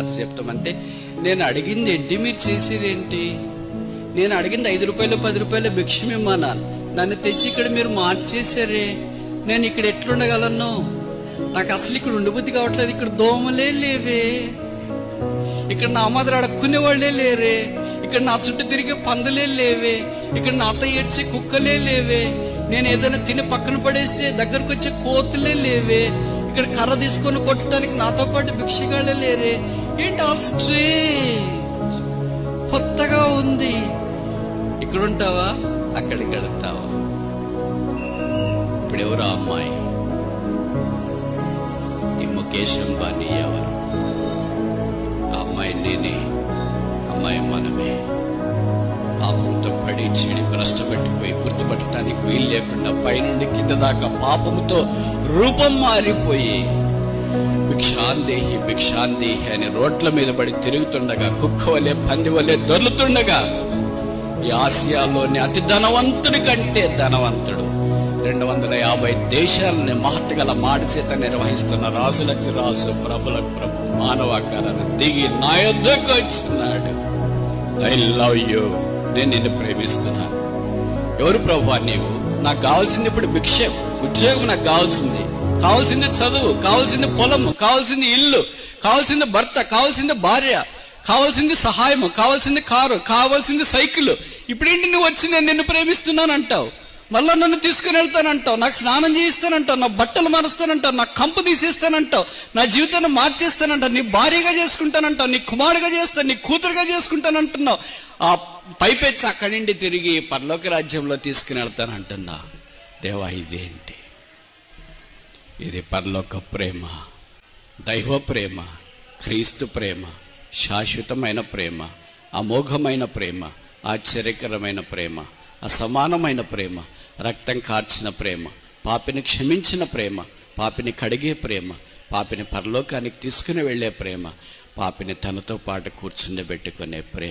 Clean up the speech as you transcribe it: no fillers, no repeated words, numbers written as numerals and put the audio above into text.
కథ చెప్తామంటే, నేను అడిగింది ఏంటి, మీరు చేసేది ఏంటి? నేను అడిగింది 5 రూపాయలు 10 రూపాయల భిక్షమిమ్మన్నాను, నన్ను తెచ్చి ఇక్కడ మీరు మార్చేశారే. నేను ఇక్కడ ఎట్లుండగలను? నాకు అసలు ఇక్కడ ఉండబుద్ధి కావట్లేదు. ఇక్కడ దోమలే లేవే, ఇక్కడ నా మాదిరి అడుక్కునే వాళ్ళే లేరే, ఇక్కడ నా చుట్టూ తిరిగే పందులే లేవే, ఇక్కడ నాతో ఏడ్చే కుక్కలే లేవే, నేను ఏదైనా తిని పక్కన పడేస్తే దగ్గరకు వచ్చే కోతులే లేవే, ఇక్కడ కర్ర తీసుకొని కొట్టడానికి నాతో పాటు భిక్షగాళ్ళే లేరే. ఏంటి ఆల్ స్ట్రేంజ్, కొత్తగా ఉంది. ఇక్కడ ఉంటావా, అక్కడికి వెళ్తావా? ఇప్పుడు ఎవరు ఆ అమ్మాయి? ఈ ముఖేష్ అంబానీ ఎవరు? ఆ అమ్మాయి నేనే, అమ్మాయి మనమే. పాపంతో పడి చెడి భ్రష్టపెట్టిపోయి గుర్తుపట్టడానికి వీలు లేకుండా పైనుండి కింద దాకా పాపముతో రూపం మారిపోయి భిక్షాందేహి భిక్షాందేహి అని రోడ్ల మీద పడి తిరుగుతుండగా, కుక్క వలె పంది వలె దొర్లుతుండగా, ఈ ఆసియాలోని అతి ధనవంతుడి కంటే ధనవంతుడు 250 దేశాలని మహత్గల మాడి చేత నిర్వహిస్తున్న రాజులకి రాజు ప్రభులకు ప్రభు మానవాకారాన్ని దిగి నా యొద్దకు వచ్చినాడు. ఐ లవ్ యూ, నేను నిన్ను ప్రేమిస్తున్నాను. ఎవరు ప్రభువా నీవు? నాకు కావాల్సింది ఇప్పుడు భిక్ష, ఉద్యోగం నాకు కావాల్సింది చదువు, కావాల్సింది పొలము, కావాల్సింది ఇల్లు, కావాల్సింది భర్త, కావాల్సింది భార్య, కావాల్సింది సహాయము, కావాల్సింది కారు, కావాల్సింది సైకిల్. ఇప్పుడేంటి నువ్వు వచ్చి నేను నిన్ను ప్రేమిస్తున్నాను అంటావు, మళ్ళా నన్ను తీసుకుని వెళ్తానంటావు, నాకు స్నానం చేయిస్తానంటావు, నా బట్టలు మారుస్తానంటావు, నా కంపు తీసేస్తానంటావు, నా జీవితాన్ని మార్చేస్తానంటావు, నీ భార్యగా చేసుకుంటానంటావు, నీ కుమారుగా చేస్తాను, నీ కూతురుగా చేసుకుంటానంటున్నావు. ఆ పైపెచ్చి అక్కడి నుండి తిరిగి పరలోక రాజ్యంలో తీసుకుని వెళ్తానంటున్నా. దేవా, ఇదేంటి? ఇది పరలోక ప్రేమ, దైవ ప్రేమ, క్రీస్తు ప్రేమ, శాశ్వతమైన ప్రేమ, అమోఘమైన ప్రేమ, ఆశ్చర్యకరమైన ప్రేమ, అసమానమైన ప్రేమ, రక్తం కార్చిన ప్రేమ, పాపిని క్షమించిన ప్రేమ, పాపిని కడిగే ప్రేమ, పాపిని పరలోకానికి తీసుకుని వెళ్లే ప్రేమ, పాపిని తనతో పాటు కూర్చుండబెట్టుకునే ప్రేమ.